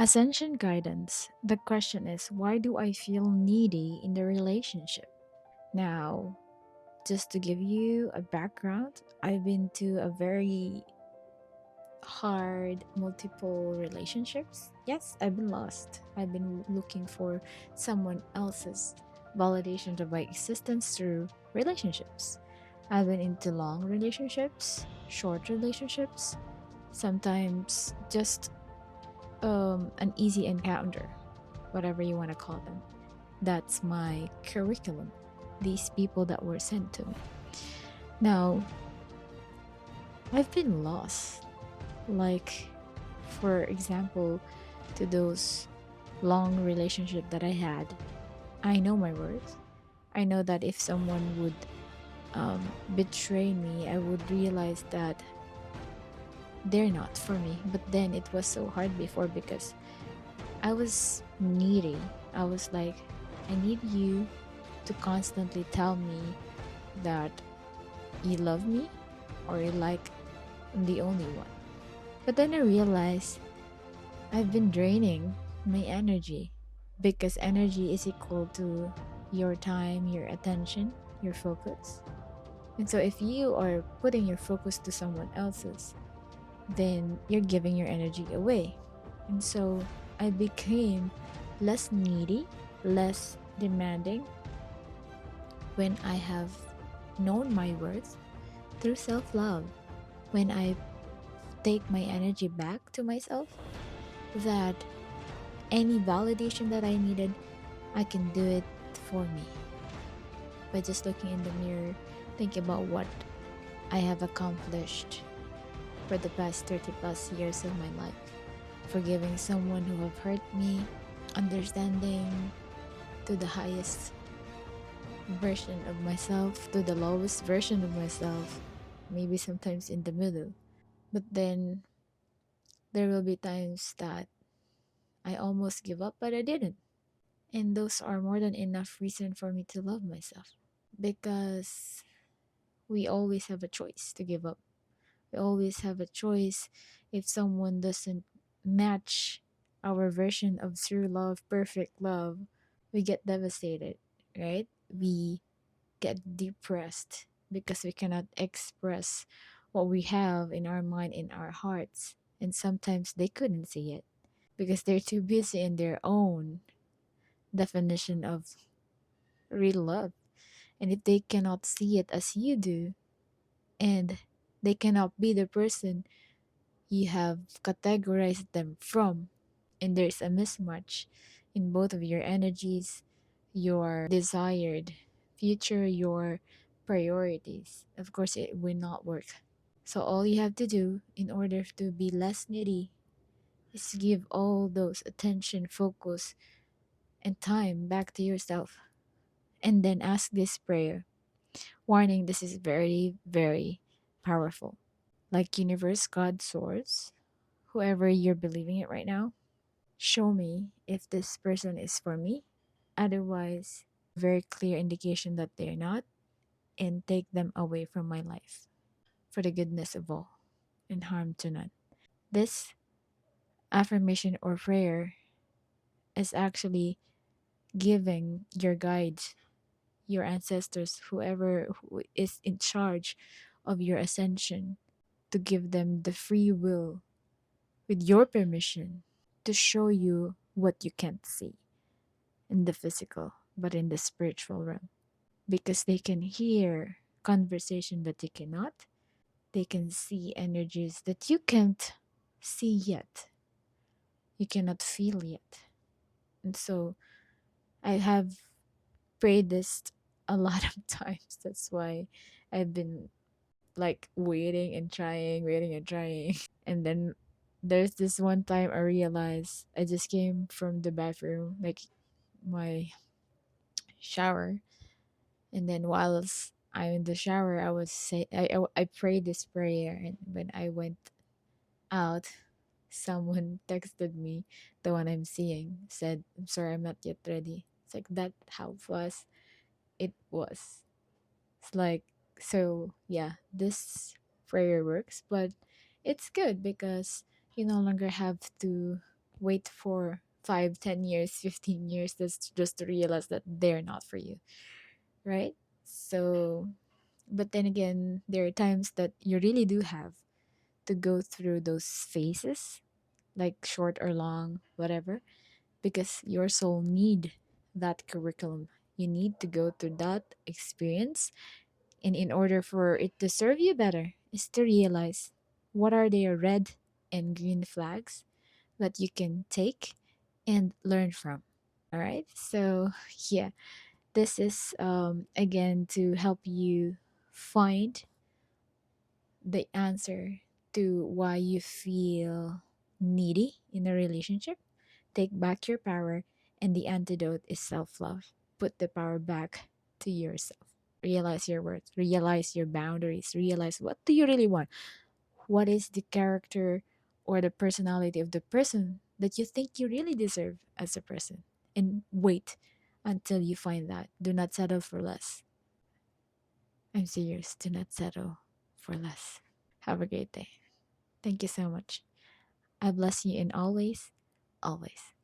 Ascension guidance. The question is, why do I feel needy in the relationship? Now, just to give you a background, I've been to a very hard multiple relationships. Yes, I've been lost. I've been looking for someone else's validation of my existence through relationships. I've been into long relationships, short relationships, sometimes just an easy encounter, whatever you want to call them. That's my curriculum, these people that were sent to me. Now, I've been lost. Like, for example, to those long relationship that I had, I know my worth. I know that if someone would betray me, I would realize that they're not for me. But then it was so hard before because I was needy. I was like, I need you to constantly tell me that you love me or you like I'm the only one. But then I realized I've been draining my energy because energy is equal to your time, your attention, your focus. And so if you are putting your focus to someone else's, then you're giving your energy away. And so I became less needy, less demanding when I have known my worth through self love. When I take my energy back to myself, that any validation that I needed, I can do it for me by just looking in the mirror, thinking about what I have accomplished for the past 30 plus years of my life, forgiving someone who have hurt me, understanding to the highest version of myself, to the lowest version of myself, maybe sometimes in the middle. But then there will be times that I almost give up, but I didn't. And those are more than enough reason for me to love myself because we always have a choice to give up. We always have a choice if someone doesn't match our version of true love, perfect love, we get devastated, right? We get depressed because we cannot express what we have in our mind, in our hearts. And sometimes they couldn't see it because they're too busy in their own definition of real love. And if they cannot see it as you do, and they cannot be the person you have categorized them from, and there's a mismatch in both of your energies, your desired future, your priorities, of course, it will not work. So, all you have to do in order to be less needy is to give all those attention, focus, and time back to yourself. And then ask this prayer. Warning, this is very, very powerful. Like universe, God, source, whoever you're believing it right now, show me if this person is for me. Otherwise, very clear indication that they're not, and take them away from my life for the goodness of all and harm to none. This affirmation or prayer is actually giving your guides, your ancestors, whoever who is in charge of your ascension, to give them the free will with your permission to show you what you can't see in the physical but in the spiritual realm, because they can hear conversation that you cannot, they can see energies that you can't see yet, you cannot feel yet. And so I have prayed this a lot of times. That's why I've been like waiting and trying. And then there's this one time I realized I just came from the bathroom, like my shower, and then whilst I'm in the shower, I was say I prayed this prayer, and when I went out, someone texted me, the one I'm seeing, said, "I'm sorry, I'm not yet ready." It's like that how fast it was. It's like, so yeah, this prayer works, but it's good because you no longer have to. wait for 5, 10 years, 15 years just to realize that they're not for you, right? So, but then again, there are times that you really do have to go through those phases, like short or long, whatever, because your soul need that curriculum. You need to go through that experience, and in order for it to serve you better, is to realize what are their red and green flags that you can take and learn from. All right. So, yeah, this is again to help you find the answer to why you feel needy in a relationship. Take back your power, and the antidote is self love. Put the power back to yourself. Realize your worth, realize your boundaries, realize what do you really want? What is the character or the personality of the person that you think you really deserve as a person? And wait until you find that. Do not settle for less. I'm serious. Do not settle for less. Have a great day. Thank you so much. I bless you in always, always.